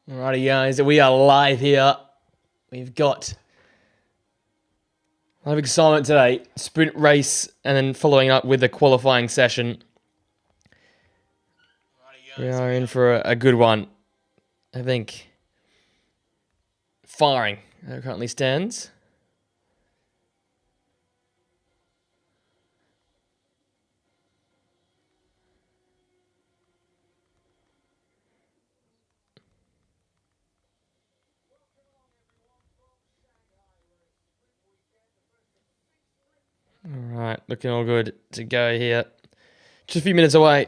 Alrighty guys, we are live here. We've got a lot of excitement today. Sprint race and then following up with the qualifying session. We are in for a good one. I think firing currently stands. Alright, looking all good to go here. Just a few minutes away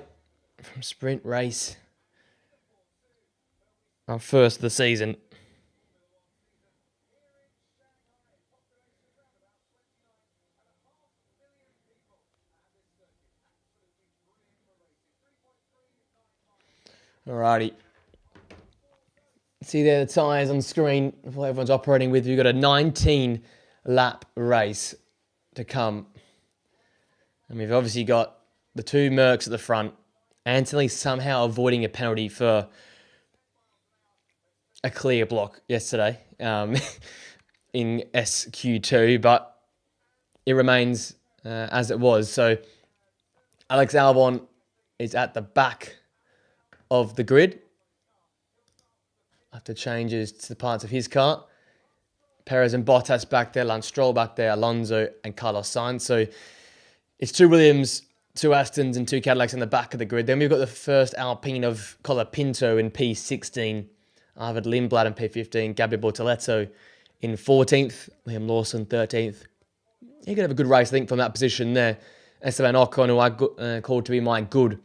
from sprint race. Our first of the season. Alrighty. See there the tyres on screen before everyone's operating with. We've got a 19 lap race to come. And we've obviously got the two Mercs at the front. Anthony somehow avoiding a penalty for a clear block yesterday in SQ2, but it remains as it was. So Alex Albon is at the back of the grid after changes to the parts of his car. Perez and Bottas back there, Lance Stroll back there, Alonso and Carlos Sainz. So it's two Williams, two Astons and two Cadillacs in the back of the grid. Then we've got the first Alpine of Colapinto in P16, Arvid Lindblad in P15, Gabriel Bortoleto in 14th, Liam Lawson 13th. He could have a good race, I think, from that position there. Esteban Ocon, who I called to be my good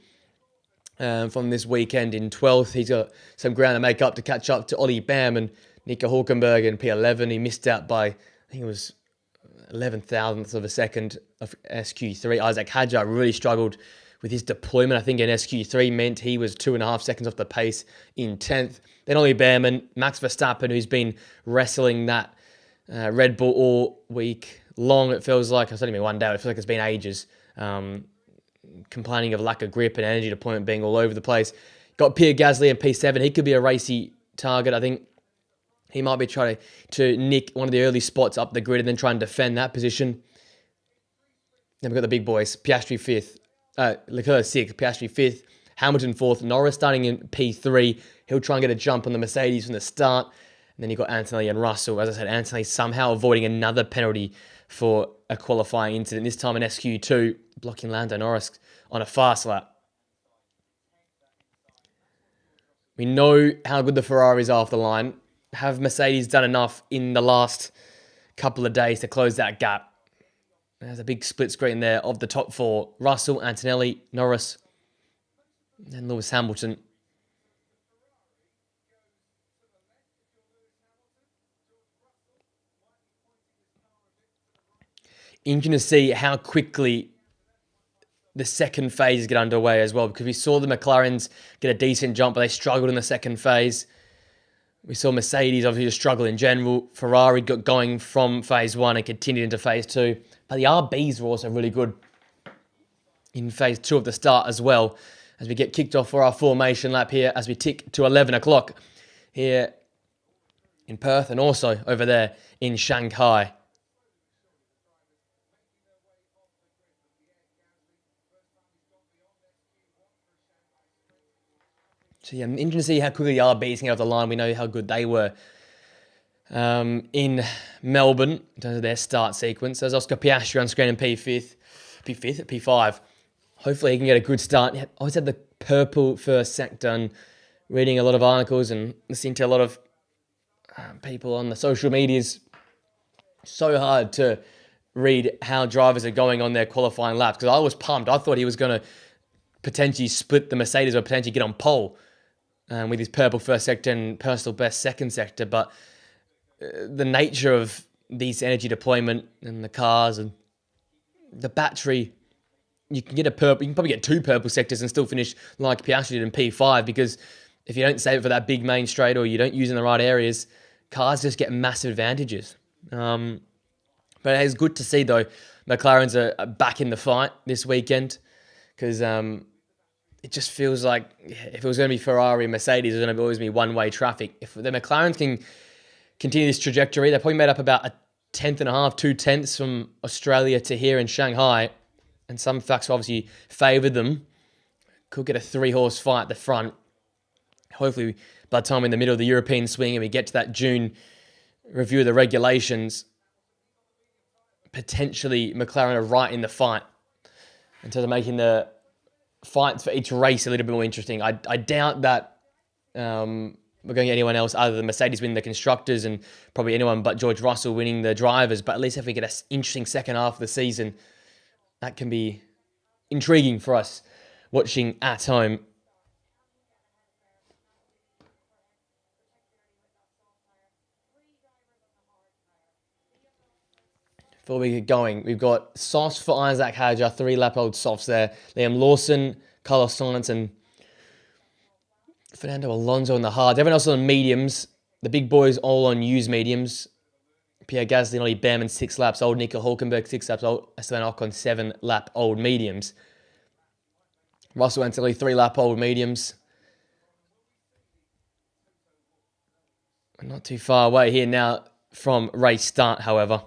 from this weekend in 12th. He's got some ground to make up to catch up to Ollie Bam and Nico Hulkenberg in P11. He missed out by, I think it was 11 thousandths of a second of SQ3. Isaac Hadjar really struggled with his deployment. I think in SQ3 meant he was 2.5 seconds off the pace in 10th. Then Ollie Behrman, Max Verstappen, who's been wrestling that Red Bull all week long. It feels like, it's only been one day, it feels like it's been ages. Complaining of lack of grip and energy deployment being all over the place. Got Pierre Gasly in P7. He could be a racy target. I think he might be trying to nick one of the early spots up the grid and then try and defend that position. Then we've got the big boys. Piastri 5th. Leclerc 6th. Piastri 5th. Hamilton 4th. Norris starting in P3. He'll try and get a jump on the Mercedes from the start. And then you've got Anthony and Russell. As I said, Anthony somehow avoiding another penalty for a qualifying incident. This time in SQ2, blocking Lando Norris on a fast lap. We know how good the Ferraris are off the line. Have Mercedes done enough in the last couple of days to close that gap? There's a big split screen there of the top four. Russell, Antonelli, Norris, and Lewis Hamilton. Interesting to see how quickly the second phase get underway as well, because we saw the McLarens get a decent jump, but they struggled in the second phase. We saw Mercedes obviously just struggle in general. Ferrari got going from phase one and continued into phase two. But the RBs were also really good in phase two of the start as well, as we get kicked off for our formation lap here as we tick to 11 o'clock here in Perth and also over there in Shanghai. So yeah, I'm interested to see how quickly the RBs can get off the line. We know how good they were in Melbourne in terms of their start sequence. There's Oscar Piastri on screen in P5. Hopefully he can get a good start. I always had the purple first sector, and reading a lot of articles and listening to a lot of people on the social medias. So hard to read how drivers are going on their qualifying laps, because I was pumped. I thought he was going to potentially split the Mercedes or potentially get on pole with his purple first sector and personal best second sector. But the nature of these energy deployment and the cars and the battery, you can probably get two purple sectors and still finish like Piastri did in P5, because if you don't save it for that big main straight or you don't use it in the right areas, cars just get massive advantages. But it's good to see, though, McLarens are back in the fight this weekend, because it just feels like if it was going to be Ferrari and Mercedes, it's going to always be one-way traffic. If the McLarens can continue this trajectory, they probably made up about a tenth and a half, 2/10 from Australia to here in Shanghai. And some facts obviously favoured them. Could get a 3-horse fight at the front. Hopefully, by the time we're in the middle of the European swing and we get to that June review of the regulations, potentially McLaren are right in the fight in terms of making the fights for each race a little bit more interesting. I doubt that we're going to get anyone else other than Mercedes winning the constructors and probably anyone but George Russell winning the drivers. But at least if we get an interesting second half of the season, that can be intriguing for us watching at home. Before we get going, we've got softs for Isaac Hadjar, 3-lap-old softs there. Liam Lawson, Carlos Sainz, and Fernando Alonso on the hards. Everyone else on mediums. The big boys all on used mediums. Pierre Gasly, Ollie Behrman, 6 laps old. Nico Hulkenberg, 6 laps old. Esteban Ocon, 7-lap-old mediums. Russell Antilli, 3-lap-old mediums. We're not too far away here now from race start, however.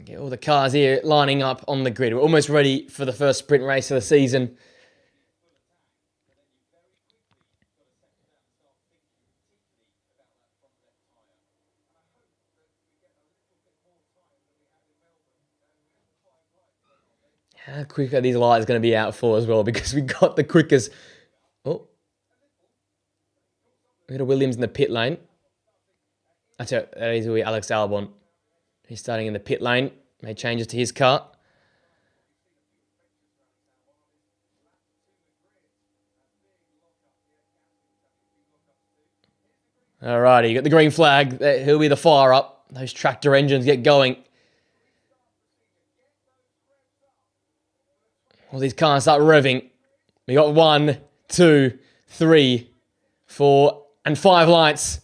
Get all the cars here lining up on the grid. We're almost ready for the first sprint race of the season. How quick are these lights going to be out for as well? Because we got the quickest. Oh. We got a Williams in the pit lane. That's it. That is Alex Albon. He's starting in the pit lane. Made changes to his car. Alrighty, you got the green flag. He'll be the fire up. Those tractor engines get going. All these cars start revving. We got 1, 2, 3, 4, and 5 lights.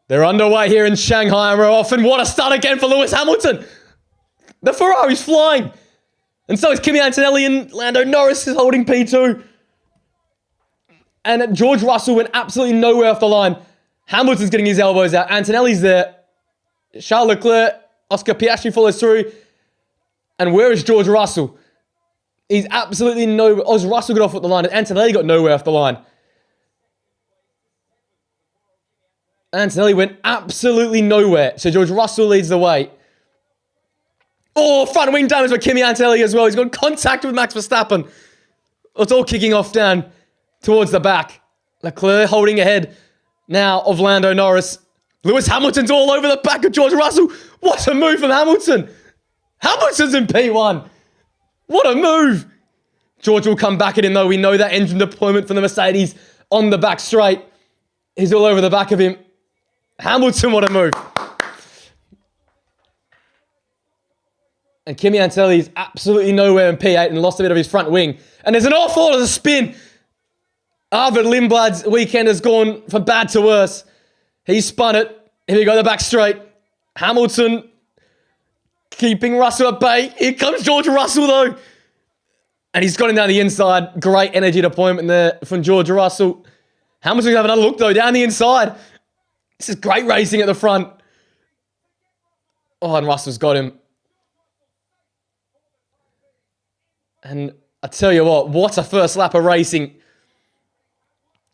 They're underway here in Shanghai and we're off. And what a start again for Lewis Hamilton. The Ferrari's flying. And so is Kimi Antonelli, and Lando Norris is holding P2. And George Russell went absolutely nowhere off the line. Hamilton's getting his elbows out. Antonelli's there. Charles Leclerc, Oscar Piastri follows through. And where is George Russell? He's absolutely nowhere. Oh, Russell got off at the line and Antonelli got nowhere off the line. Antonelli went absolutely nowhere. So George Russell leads the way. Oh, front wing damage by Kimi Antonelli as well. He's got contact with Max Verstappen. It's all kicking off down towards the back. Leclerc holding ahead now of Lando Norris. Lewis Hamilton's all over the back of George Russell. What a move from Hamilton. Hamilton's in P1. What a move. George will come back at him though. We know that engine deployment from the Mercedes on the back straight. He's all over the back of him. Hamilton, what a move. And Kimi Antonelli is absolutely nowhere in P8 and lost a bit of his front wing. And there's an awful of a spin. Arvid Lindblad's weekend has gone from bad to worse. He spun it. Here we go, the back straight. Hamilton keeping Russell at bay. Here comes George Russell though. And he's got him down the inside. Great energy deployment there from George Russell. Hamilton's having another look though, down the inside. This is great racing at the front. Oh, and Russell's got him. And I tell you what a first lap of racing.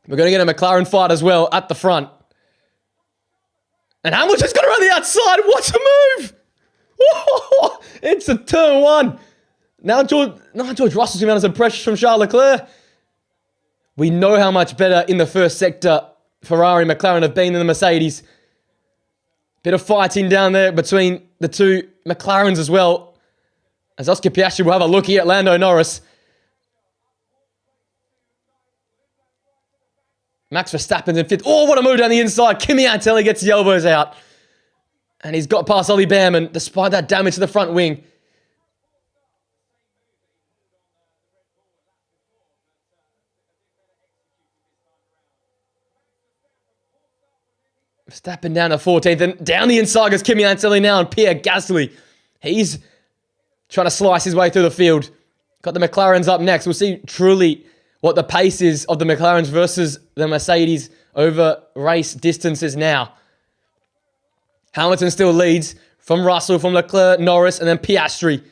We're going to get a McLaren fight as well at the front. And Hamilton's got around the outside. What a move! Whoa, it's a turn 1. Now George Russell's going to have some pressure from Charles Leclerc. We know how much better in the first sector Ferrari and McLaren have been than the Mercedes. Bit of fighting down there between the two McLarens as well. As Oscar Piastri will have a look here at Lando Norris. Max Verstappen's in 5th. Oh, what a move down the inside. Kimi Antonelli gets the elbows out. And he's got past Ollie Behrman despite that damage to the front wing. Verstappen down to 14th, and down the inside goes Kimi Antonelli now, and Pierre Gasly. He's trying to slice his way through the field. Got the McLarens up next. We'll see truly what the pace is of the McLarens versus the Mercedes over race distances now. Hamilton still leads from Russell, from Leclerc, Norris, and then Piastri.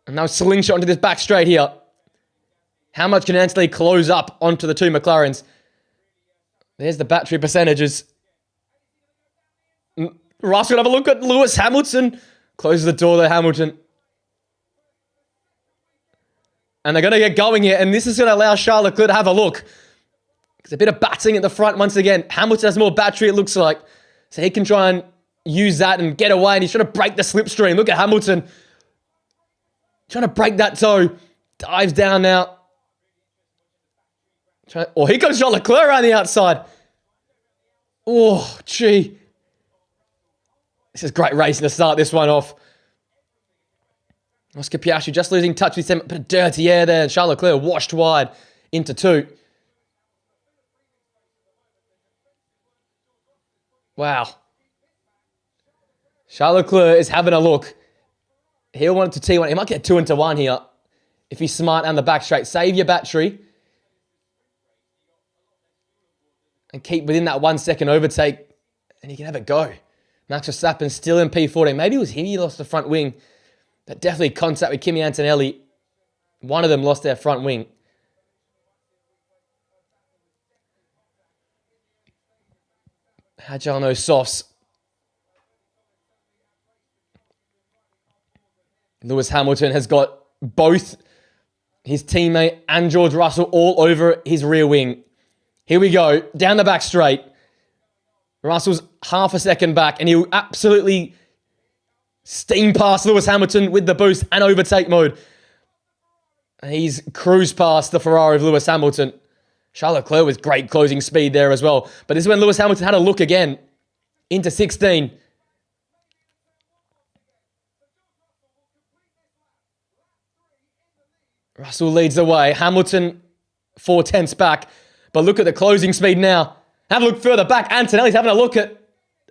And now slingshot into this back straight here. How much can Antonelli close up onto the two McLarens? There's the battery percentages. Russell, have a look at Lewis Hamilton. Closes the door there, Hamilton. And they're going to get going here. And this is going to allow Charles Leclerc to have a look. There's a bit of batting at the front once again. Hamilton has more battery, it looks like. So he can try and use that and get away. And he's trying to break the slipstream. Look at Hamilton. Trying to break that toe. Dives down now. Oh, here comes Charles Leclerc around the outside. Oh, gee. This is great racing to start this one off. Oscar Piastri just losing touch with him. Bit of dirty air there. And Charles Leclerc washed wide into 2. Wow. Charles Leclerc is having a look. He'll want it to T1. He might get 2 into 1 here if he's smart on the back straight. Save your battery. And keep within that 1 second overtake. And you can have it go. Max Verstappen still in P14. Maybe it was him he lost the front wing. But definitely contact with Kimi Antonelli. One of them lost their front wing. Agile no softs. Lewis Hamilton has got both his teammate and George Russell all over his rear wing. Here we go. Down the back straight. Russell's half a second back, and he'll absolutely steam past Lewis Hamilton with the boost and overtake mode. And he's cruised past the Ferrari of Lewis Hamilton. Charles Leclerc with great closing speed there as well. But this is when Lewis Hamilton had a look again into 16. Russell leads the way. Hamilton 4/10 back. But look at the closing speed now. Have a look further back. Antonelli's having a look at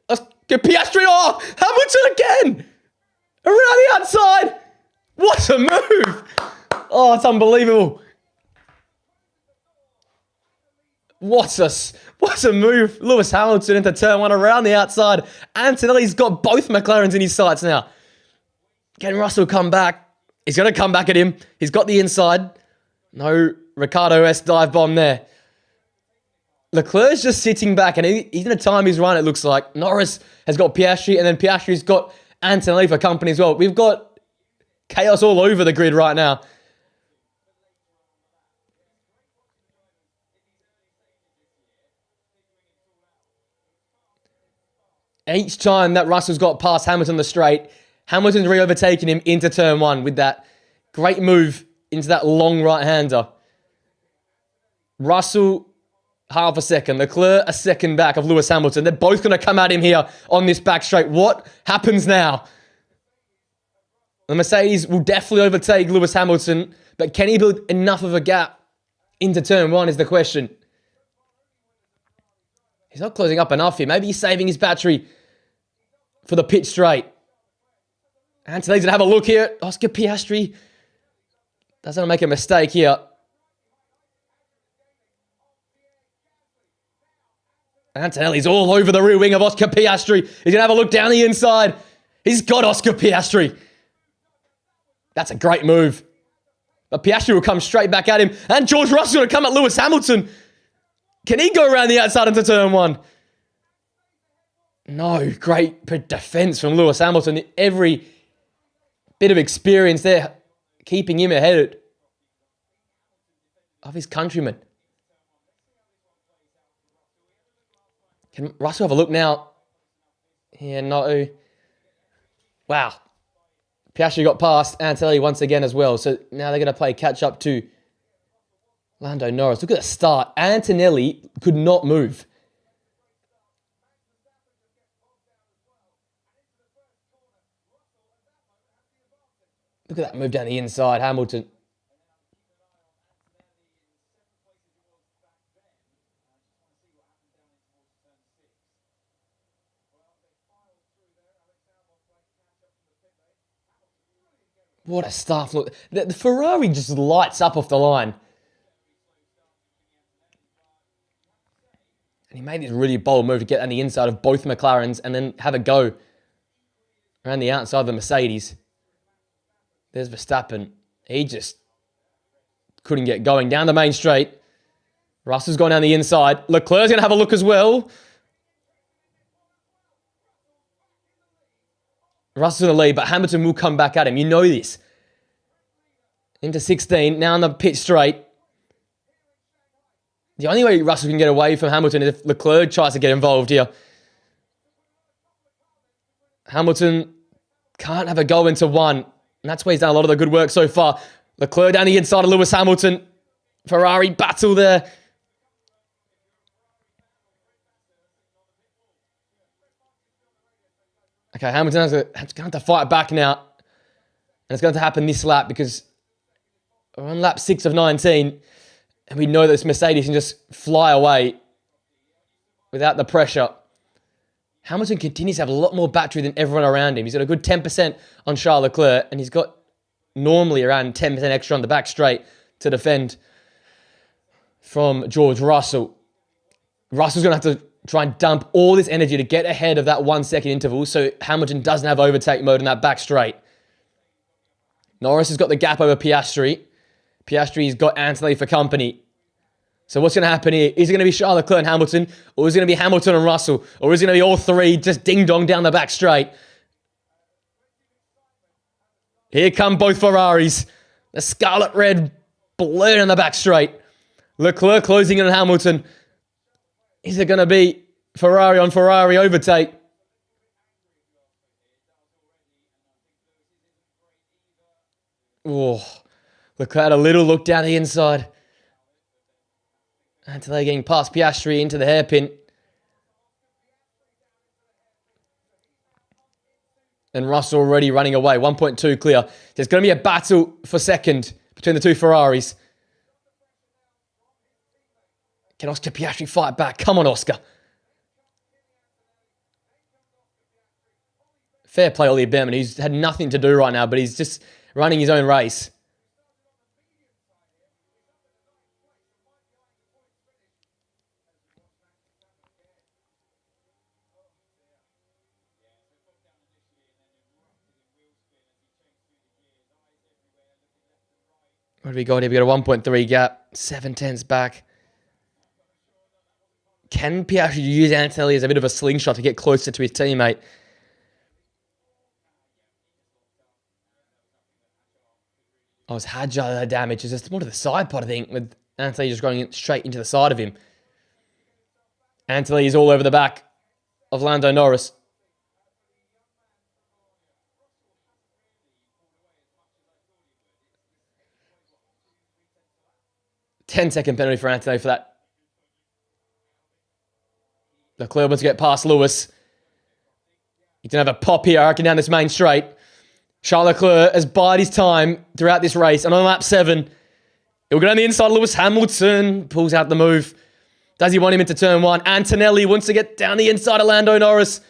Piastri. Oh, Hamilton again. Around the outside. What a move. Oh, it's unbelievable. What a move. Lewis Hamilton into turn 1 around the outside. Antonelli's got both McLarens in his sights now. Can Russell come back? He's going to come back at him. He's got the inside. No Ricciardo-esque dive bomb there. Leclerc's just sitting back, and he's going to time his run, it looks like. Norris has got Piastri, and then Piastri's got Antonelli for company as well. We've got chaos all over the grid right now. Each time that Russell's got past Hamilton the straight, Hamilton's re-overtaking him into turn 1 with that great move into that long right-hander. Russell, half a second. Leclerc, a second back of Lewis Hamilton. They're both going to come at him here on this back straight. What happens now? The Mercedes will definitely overtake Lewis Hamilton, but can he build enough of a gap into turn 1 is the question. He's not closing up enough here. Maybe he's saving his battery for the pit straight. Antonelli's going to have a look here. Oscar Piastri doesn't make a mistake here. Antonelli's all over the rear wing of Oscar Piastri. He's going to have a look down the inside. He's got Oscar Piastri. That's a great move. But Piastri will come straight back at him. And George Russell will come at Lewis Hamilton. Can he go around the outside into turn 1? No, great defense from Lewis Hamilton. Every bit of experience there, keeping him ahead of his countrymen. Can Russell have a look now? Yeah, no. Wow. Piastri got past Antonelli once again as well. So now they're going to play catch up to Lando Norris. Look at the start. Antonelli could not move. Look at that move down the inside, Hamilton. What a stuff. Look, the Ferrari just lights up off the line. And he made this really bold move to get on the inside of both McLarens and then have a go around the outside of the Mercedes. There's Verstappen. He just couldn't get going. Down the main straight. Russell's gone down the inside. Leclerc's going to have a look as well. Russell's in the lead, but Hamilton will come back at him. You know this. Into 16. Now on the pit straight. The only way Russell can get away from Hamilton is if Leclerc tries to get involved here. Hamilton can't have a go into one. And that's where he's done a lot of the good work so far. Leclerc down the inside of Lewis Hamilton. Ferrari battle there. Okay, Hamilton's going to have to fight back now. And it's going to happen this lap because we're on lap 6 of 19. And we know that this Mercedes can just fly away without the pressure. Hamilton continues to have a lot more battery than everyone around him. He's got a good 10% on Charles Leclerc. And he's got normally around 10% extra on the back straight to defend from George Russell. Russell's going to have to try and dump all this energy to get ahead of that 1 second interval so Hamilton doesn't have overtake mode in that back straight. Norris has got the gap over Piastri. Piastri's got Anthony for company. So what's going to happen here? Is it going to be Charles Leclerc and Hamilton? Or is it going to be Hamilton and Russell? Or is it going to be all three just ding-dong down the back straight? Here come both Ferraris. The scarlet red blurred on the back straight. Leclerc closing in on Hamilton. Is it going to be Ferrari on Ferrari overtake? Oh, Leclerc had a little look down the inside. Until they're getting past Piastri into the hairpin. And Russell already running away. 1.2 clear. There's going to be a battle for second between the two Ferraris. Can Oscar Piastri fight back? Come on, Oscar. Fair play, Ollie Behrman. He's had nothing to do right now, but he's just running his own race. What have we got here? We got a 1.3 gap. 7/10 back. Can Piastri use Antonelli as a bit of a slingshot to get closer to his teammate? Oh, it's Hadjar the damage. It's just more to the side pot, I think, with Antonelli just going straight into the side of him. Antonelli is all over the back of Lando Norris. Ten-second penalty for Antonelli for that. Leclerc wants to get past Lewis. He didn't have a pop here, I reckon, down this main straight. Charles Leclerc has bided his time throughout this race. And on lap 7, he'll go down the inside. Lewis Hamilton pulls out the move. Does he want him into turn 1? Antonelli wants to get down the inside of Lando Norris.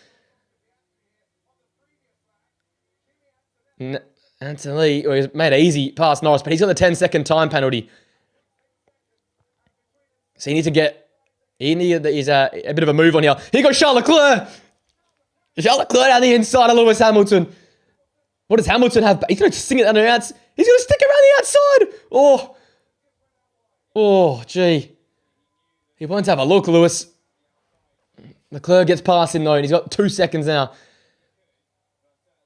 Antonelli he's made it easy past Norris, but he's got the 10-second time penalty. So he needs to get... He's a bit of a move on here. Here goes Charles Leclerc. Charles Leclerc down the inside of Lewis Hamilton. What does Hamilton have? He's going to sing it down the outside. He's going to stick around the outside. Oh, gee. He wants to have a look, Lewis. Leclerc gets past him, though, and he's got 2 seconds now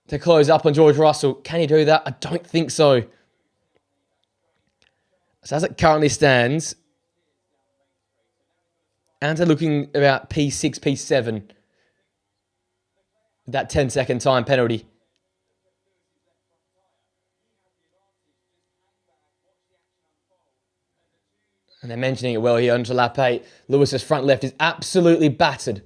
to close up on George Russell. Can he do that? I don't think so. So as it currently stands... And they're looking about P6, P7. That 10-second time penalty. And they're mentioning it well here onto lap 8. Lewis's front left is absolutely battered.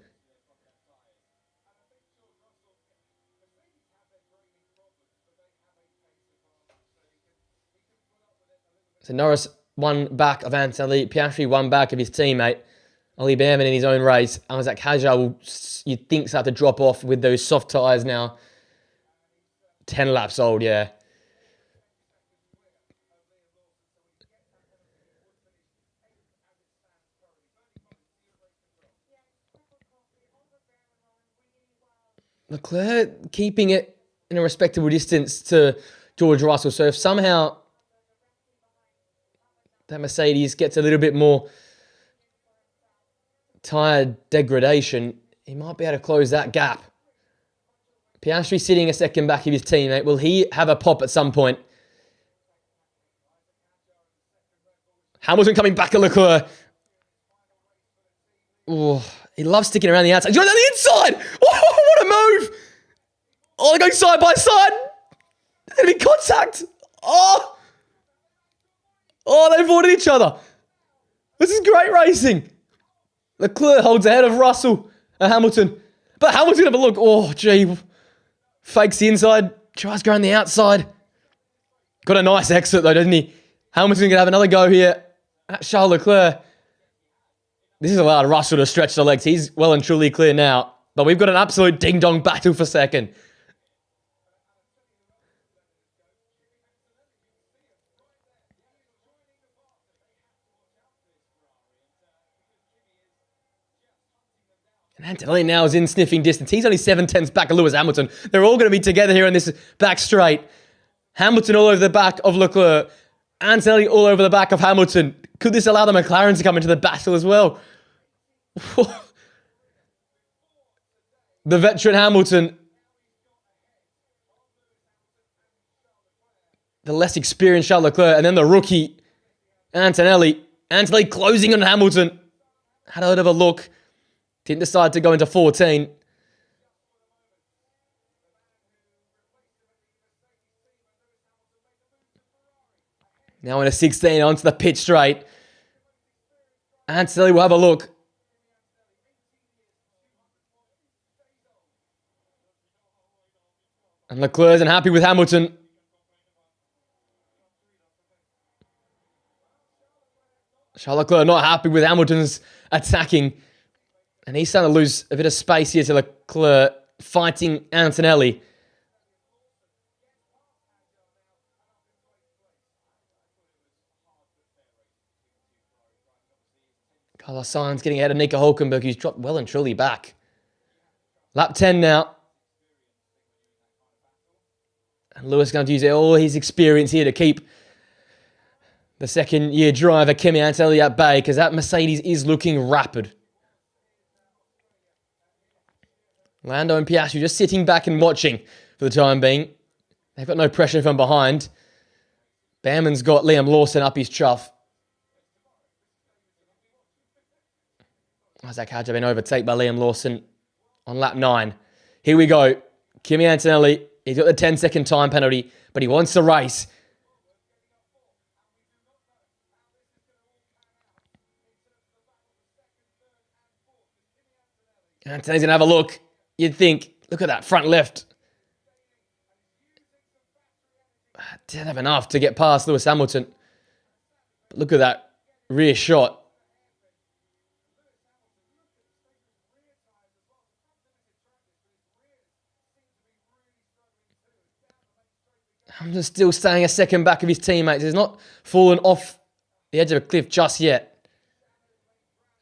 So Norris one back of Antonelli. Piastri one back of his teammate. Ollie Behrman in his own race. Isaac Hadjar will, you'd think, start to drop off with those soft tyres now. 10 laps old, yeah. Leclerc keeping it in a respectable distance to George Russell. So if somehow that Mercedes gets a little bit more tyre degradation, he might be able to close that gap. Piastri sitting a second back of his teammate. Will he have a pop at some point? Hamilton coming back at Leclerc. Oh, he loves sticking around the outside. He's going on the inside! Oh, what a move! Oh, they're going side by side. They're in contact. Oh, they avoided each other. This is great racing. Leclerc holds ahead of Russell and Hamilton. But Hamilton, have a look. Oh, gee. Fakes the inside. Tries going the outside. Got a nice exit, though, doesn't he? Hamilton's going to have another go here at Charles Leclerc. This has allowed Russell to stretch the legs. He's well and truly clear now. But we've got an absolute ding-dong battle for second. And Antonelli now is in sniffing distance. He's only 7/10 back of Lewis Hamilton. They're all going to be together here in this back straight. Hamilton all over the back of Leclerc. Antonelli all over the back of Hamilton. Could this allow the McLaren to come into the battle as well? The veteran Hamilton. The less experienced Charles Leclerc. And then the rookie, Antonelli. Antonelli closing on Hamilton. Had a bit of a look. Didn't decide to go into 14. Now in a 16 onto the pit straight. Antonelli will have a look. And Leclerc isn't happy with Hamilton. Charles Leclerc not happy with Hamilton's attacking. And he's starting to lose a bit of space here to Leclerc, fighting Antonelli. Carlos Sainz getting ahead of Nico Hülkenberg, who's dropped well and truly back. Lap 10 now. And Lewis going to use all his experience here to keep the second-year driver, Kimi Antonelli, at bay, because that Mercedes is looking rapid. Lando and Piastri just sitting back and watching for the time being. They've got no pressure from behind. Bamman's got Liam Lawson up his chuff. Isaac Hadjar been overtaken by Liam Lawson on lap 9. Here we go. Kimi Antonelli, he's got the 10-second time penalty, but he wants to race. Antonelli's going to have a look. You'd think, look at that front left. Didn't have enough to get past Lewis Hamilton. But look at that rear shot. I'm just still staying a second back of his teammates. He's not fallen off the edge of a cliff just yet.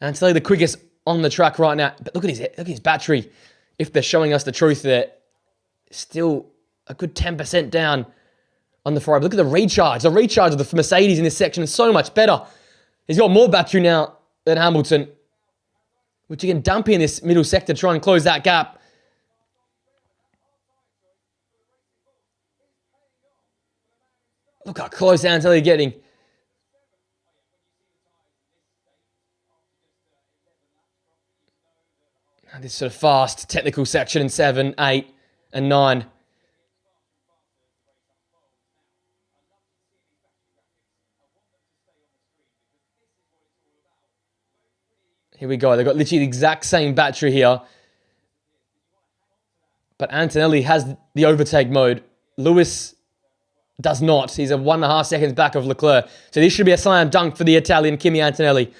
Antonelli the quickest on the track right now. But look at his battery. If they're showing us the truth there, still a good 10% down on the Ferrari. Look at the recharge. The recharge of the Mercedes in this section is so much better. He's got more battery now than Hamilton, which you can dump in this middle sector, try and close that gap. Look how close Antonelli getting. This sort of fast technical section in 7, 8, and 9. Here we go. They've got literally the exact same battery here. But Antonelli has the overtake mode. Lewis does not. He's a 1.5 seconds back of Leclerc. So this should be a slam dunk for the Italian Kimi Antonelli.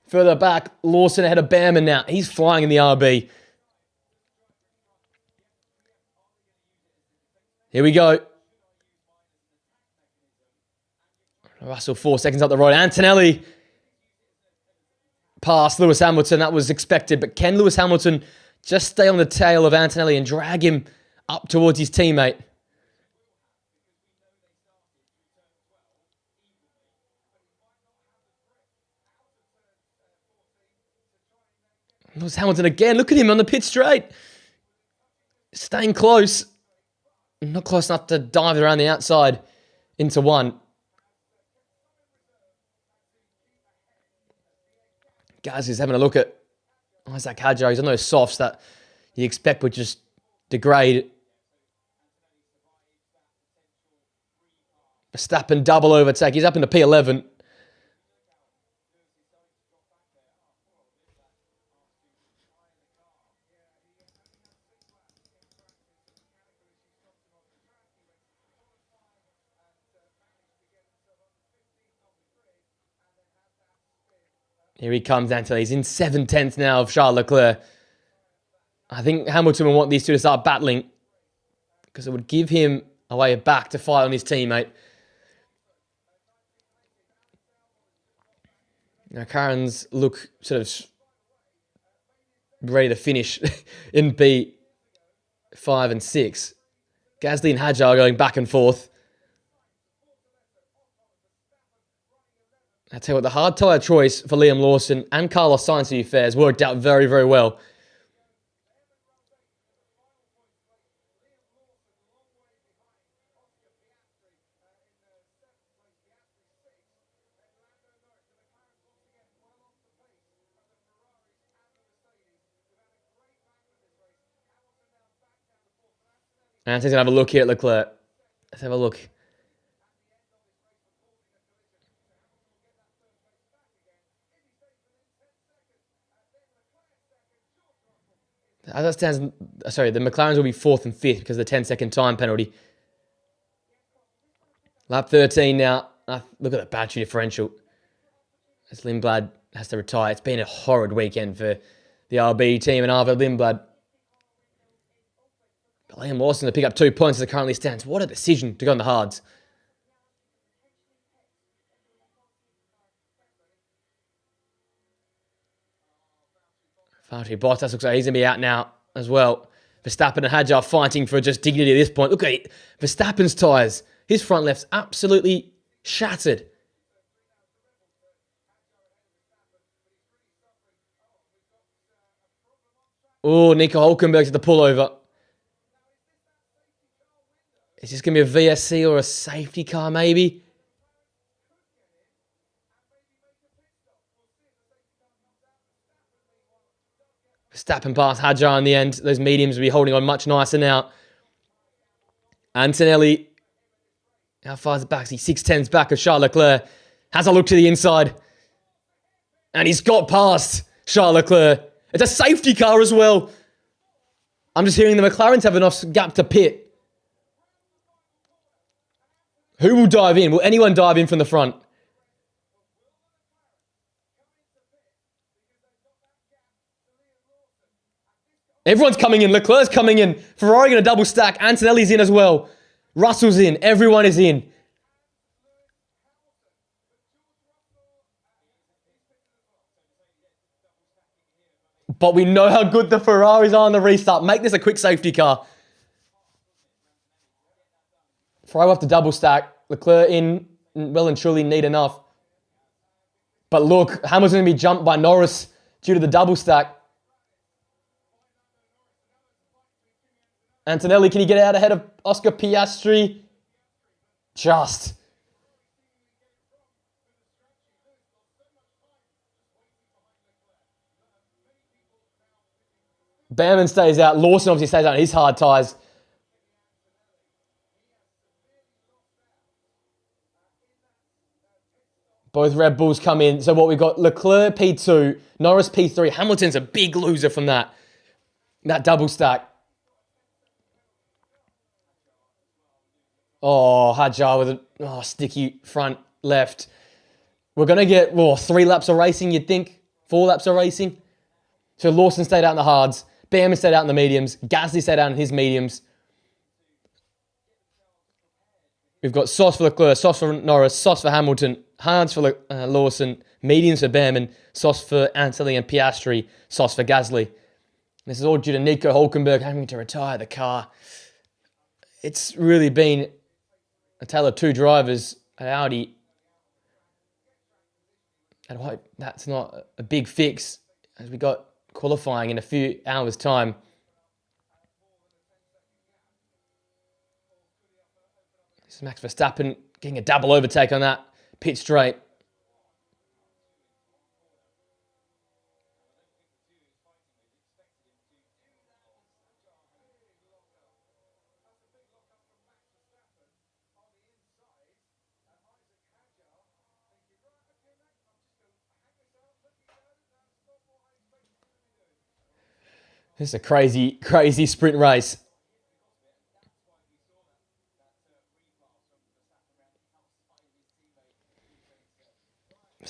Further back, Lawson ahead of Bamman now. He's flying in the RB. Here we go. Russell 4 seconds up the road. Antonelli past Lewis Hamilton. That was expected. But can Lewis Hamilton Just stay on the tail of Antonelli and drag him up towards his teammate. Lewis Hamilton again. Look at him on the pit straight. Staying close. Not close enough to dive around the outside into one. Gasly's having a look at Isaac Hadjar. He's on those softs that you expect would just degrade. Verstappen double overtake. He's up in the P11. Here he comes, Antonelli. He's in 7/10 now of Charles Leclerc. I think Hamilton will want these two to start battling because it would give him a way back to fight on his teammate. Now, McLaren's look sort of ready to finish in P5 and 6. Gasly and Hadjar are going back and forth. I tell you what, the hard tyre choice for Liam Lawson and Carlos Sainz, to be fair, has worked out very, very well. And he's going to have a look here at Leclerc. Let's have a look. As that stands, sorry, the McLarens will be 4th and 5th because of the 10-second time penalty. Lap 13 now. Look at the battery differential. As Lindblad has to retire. It's been a horrid weekend for the RB team and Arvo Lindblad. But Liam Lawson to pick up 2 points as it currently stands. What a decision to go on the hards. Valtteri Bottas looks like he's going to be out now as well. Verstappen and Hadjar fighting for just dignity at this point. Look at it. Verstappen's tyres. His front left's absolutely shattered. Oh, Nico Hülkenberg to the pullover. Is this going to be a VSC or a safety car maybe? Verstappen past Hadjar in the end. Those mediums will be holding on much nicer now. Antonelli, how far is it back? He's 6/10 back of Charles Leclerc. Has a look to the inside. And he's got past Charles Leclerc. It's a safety car as well. I'm just hearing the McLarens have enough gap to pit. Who will dive in? Will anyone dive in from the front? Everyone's coming in. Leclerc's coming in. Ferrari going to double stack. Antonelli's in as well. Russell's in. Everyone is in. But we know how good the Ferraris are on the restart. Make this a quick safety car. Ferrari will have to double stack. Leclerc in well and truly neat enough. But look, Hamilton's going to be jumped by Norris due to the double stack. Antonelli, can he get out ahead of Oscar Piastri? Just. Bamman stays out. Lawson obviously stays out in his hard tyres. Both Red Bulls come in. So what we've got, Leclerc P2, Norris P3. Hamilton's a big loser from that double stack. Oh, Hadjar with a sticky front left. We're going to get 3 laps of racing, you'd think. 4 laps of racing. So Lawson stayed out in the hards. Bamman stayed out in the mediums. Gasly stayed out in his mediums. We've got Sauce for Leclerc, Sauce for Norris, Sauce for Hamilton, hards for Lawson, mediums for Bamman, Sauce for Antonelli and Piastri, Sauce for Gasly. This is all due to Nico Hulkenberg having to retire the car. It's really been a tale of two drivers at Audi. And I hope that's not a big fix as we got qualifying in a few hours' time. This is Max Verstappen getting a double overtake on that pit straight. This is a crazy, crazy sprint race.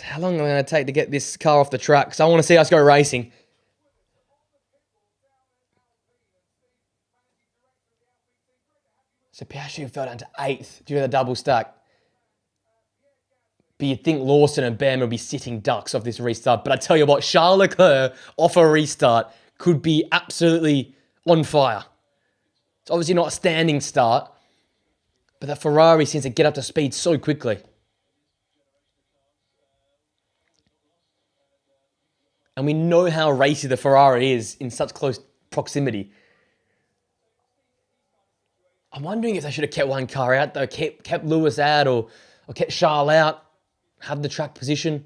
How long am I going to take to get this car off the track? Because I want to see us go racing. So Piastri fell down to 8th due to the double stack. But you'd think Lawson and Bam would be sitting ducks off this restart. But I tell you what, Charles Leclerc off a restart could be absolutely on fire. It's obviously not a standing start, but the Ferrari seems to get up to speed so quickly. And we know how racy the Ferrari is in such close proximity. I'm wondering if they should have kept one car out, though, kept Lewis out or kept Charles out, have the track position.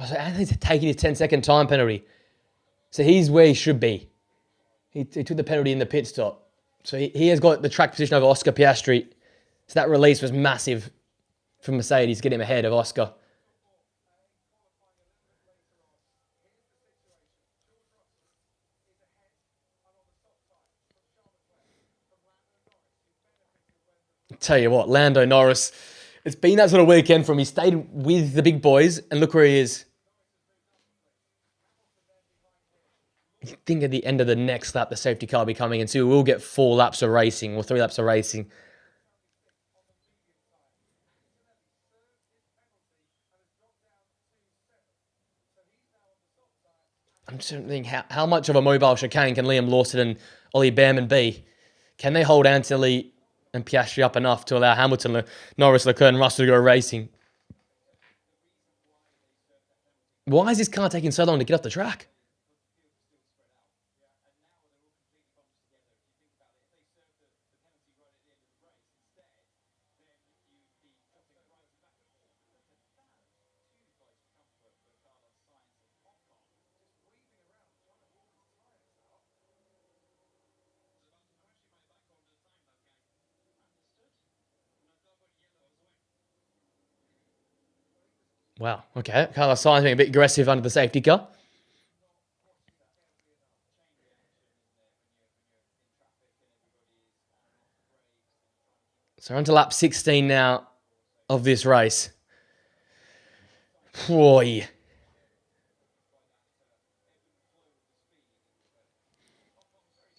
So Anthony's taking his 10-second time penalty. So he's where he should be. He took the penalty in the pit stop. So he has got the track position over Oscar Piastri. So that release was massive from Mercedes, getting him ahead of Oscar. Tell you what, Lando Norris, it's been that sort of weekend for him. He stayed with the big boys, and look where he is. You think at the end of the next lap, the safety car will be coming, and so we'll get 4 laps of racing or 3 laps of racing. I'm just thinking how much of a mobile chicane can Liam Lawson and Ollie Behrman be? Can they hold Anthony and Piastri up enough to allow Hamilton, Norris, Leclerc, and Russell to go racing? Why is this car taking so long to get off the track? Wow, okay. Carlos Sainz being a bit aggressive under the safety car. So we're on to lap 16 now of this race. Boy.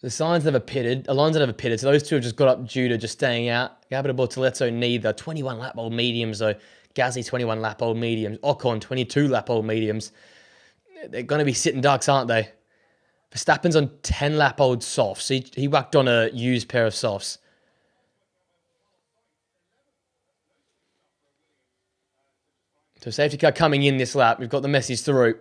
The Sainz never pitted. Alonso never pitted. So those two have just got up due to just staying out. Gabriel Bortoleto neither. 21 lap old mediums though. Gasly 21 lap old mediums. Ocon 22 lap old mediums. They're going to be sitting ducks, aren't they? Verstappen's on 10 lap old softs. He whacked on a used pair of softs. So safety car coming in this lap. We've got the message through.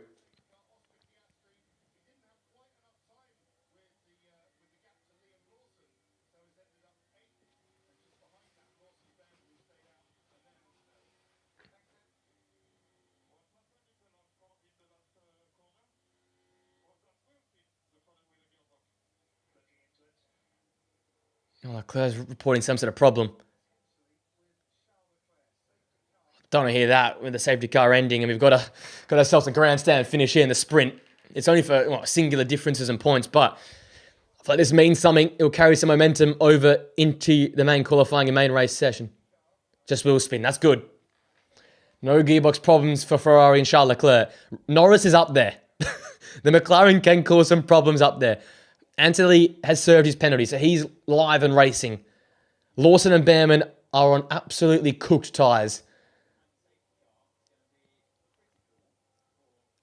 Oh, Leclerc's reporting some sort of problem. Don't want to hear that with the safety car ending, and we've got ourselves a grandstand finish here in the sprint. It's only for singular differences and points, but I feel like this means something. It'll carry some momentum over into the main qualifying and main race session. Just wheel spin. That's good. No gearbox problems for Ferrari and Charles Leclerc. Norris is up there. The McLaren can cause some problems up there. Antonelli has served his penalty, so he's live and racing. Lawson and Behrman are on absolutely cooked tyres.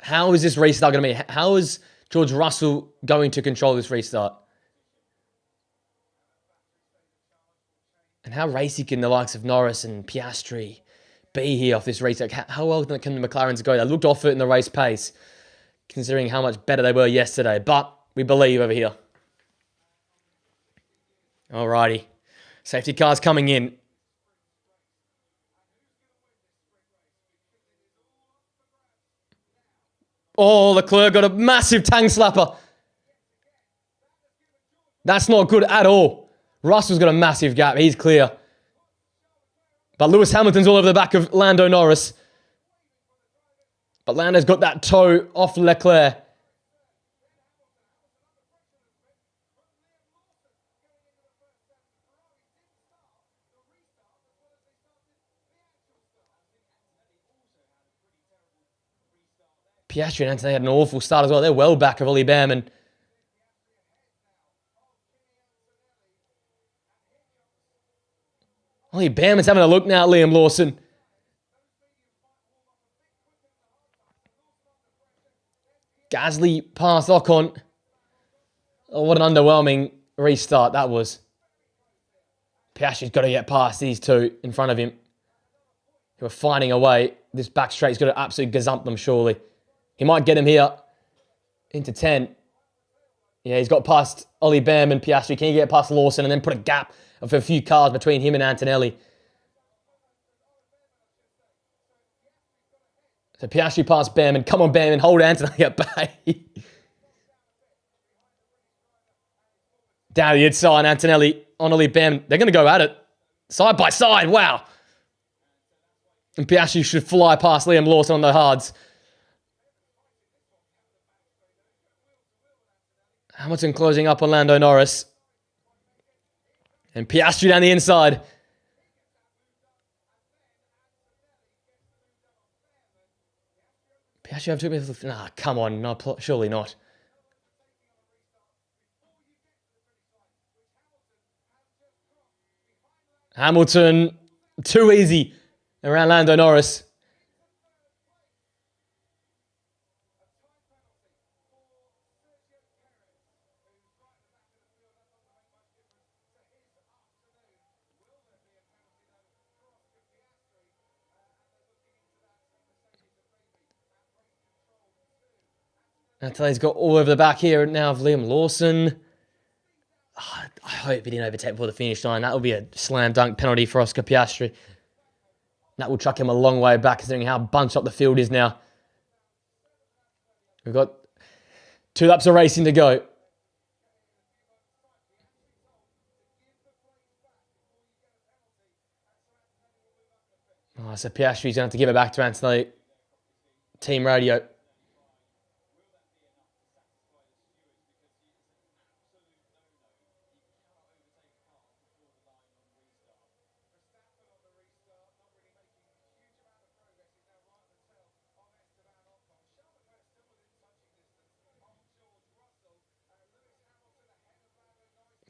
How is this restart going to be? How is George Russell going to control this restart? And how racy can the likes of Norris and Piastri be here off this restart? How well can the McLarens go? They looked off it in the race pace, considering how much better they were yesterday. But we believe over here. Alrighty. Safety cars coming in. Oh, Leclerc got a massive tang slapper. That's not good at all. Russell's got a massive gap. He's clear. But Lewis Hamilton's all over the back of Lando Norris. But Lando's got that toe off Leclerc. Piastri and Antonelli had an awful start as well. They're well back of Ollie Behrman. Ollie Behrman's having a look now at Liam Lawson. Gasly past Ocon. Oh, what an underwhelming restart that was. Piastri's got to get past these two in front of him, who are finding a way. This back straight's got to absolutely gazump them, surely. He might get him here into 10. Yeah, he's got past Ollie Behrman, Piastri. Can he get past Lawson and then put a gap of a few cars between him and Antonelli? So Piastri past Behrman. Come on, Behrman. Hold Antonelli at bay. Down the inside, Antonelli on Ollie Behrman. They're going to go at it. Side by side. Wow. And Piastri should fly past Liam Lawson on the hards. Hamilton closing up on Lando Norris. And Piastri down the inside. Piastri have 2 minutes. Nah, come on. No, surely not. Hamilton, too easy around Lando Norris. Antonelli's got all over the back here now of Liam Lawson. Oh, I hope he didn't overtake before the finish line. That will be a slam dunk penalty for Oscar Piastri. That will chuck him a long way back, considering how bunched up the field is now. We've got 2 laps of racing to go. Oh, so Piastri's going to have to give it back to Antonelli. Team radio.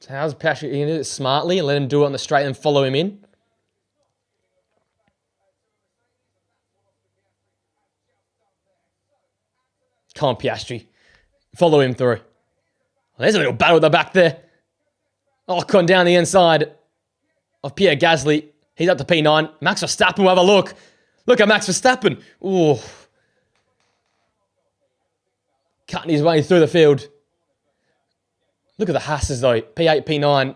So how's Piastri? You can do it smartly and let him do it on the straight and follow him in. Come on, Piastri. Follow him through. Well, there's a little battle at the back there. Ocon down the inside of Pierre Gasly. He's up to P9. Max Verstappen will have a look. Look at Max Verstappen. Ooh. Cutting his way through the field. Look at the Hasses though. P8, P9.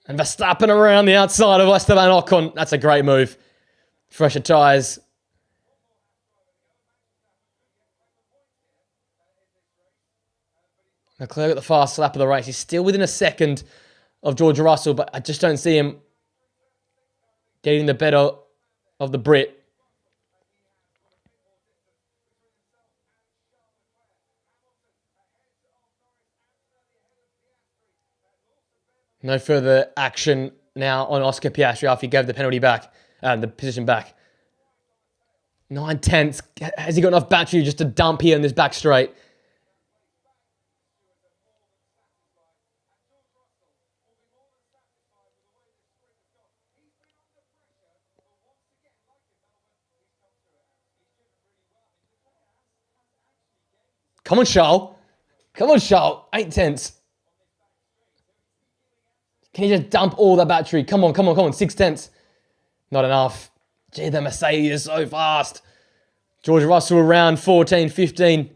And Verstappen around the outside of Esteban Ocon. That's a great move. Fresher tyres. Leclerc got the fast lap of the race. He's still within a second of George Russell, but I just don't see him getting the better of the Brit. No further action now on Oscar Piastri after he gave the penalty back, the position back. 9/10. Has he got enough battery just to dump here in this back straight? Come on, Charles. Come on, Charles. 8/10. Can he just dump all that battery? Come on, come on, come on. 6/10. Not enough. Gee, the Mercedes is so fast. George Russell around 14, 15.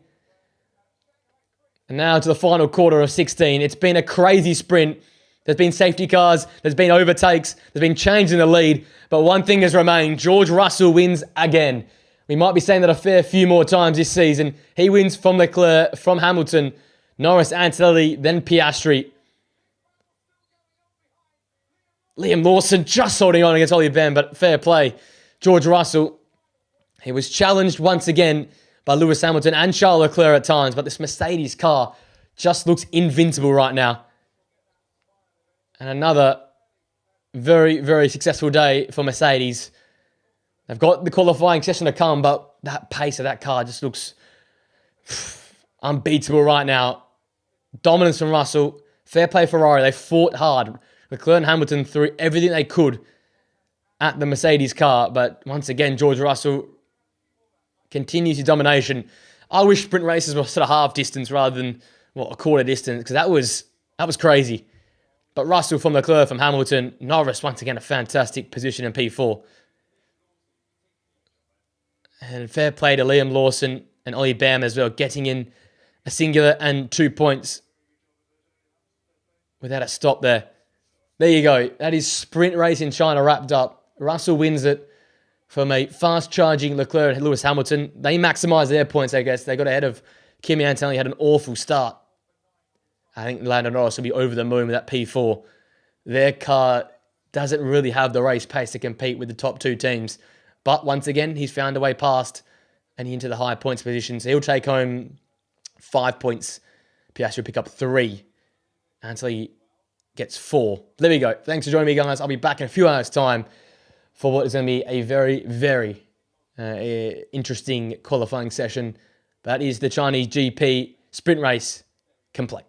And now to the final quarter of 16. It's been a crazy sprint. There's been safety cars. There's been overtakes. There's been change in the lead. But one thing has remained. George Russell wins again. We might be saying that a fair few more times this season. He wins from Leclerc, from Hamilton, Norris, Antonelli, then Piastri. Liam Lawson just holding on against Ollie Ben, but fair play. George Russell, he was challenged once again by Lewis Hamilton and Charles Leclerc at times, but this Mercedes car just looks invincible right now. And another very, very successful day for Mercedes. They've got the qualifying session to come, but that pace of that car just looks unbeatable right now. Dominance from Russell. Fair play Ferrari. They fought hard. Leclerc and Hamilton threw everything they could at the Mercedes car. But once again, George Russell continues his domination. I wish sprint races were sort of half distance rather than, a quarter distance, because that was crazy. But Russell from Leclerc, from Hamilton. Norris, once again, a fantastic position in P4. And fair play to Liam Lawson and Ollie Bam as well, getting in a singular and 2 points without a stop there. There you go. That is sprint race in China wrapped up. Russell wins it from a fast-charging Leclerc and Lewis Hamilton. They maximised their points, I guess. They got ahead of Kimi Antonelli, had an awful start. I think Lando Norris will be over the moon with that P4. Their car doesn't really have the race pace to compete with the top two teams. But once again, he's found a way past and into the high points position. So he'll take home 5 points. Piastri will pick up 3 until he gets 4. There we go. Thanks for joining me, guys. I'll be back in a few hours' time for what is going to be a very, very interesting qualifying session. That is the Chinese GP sprint race complete.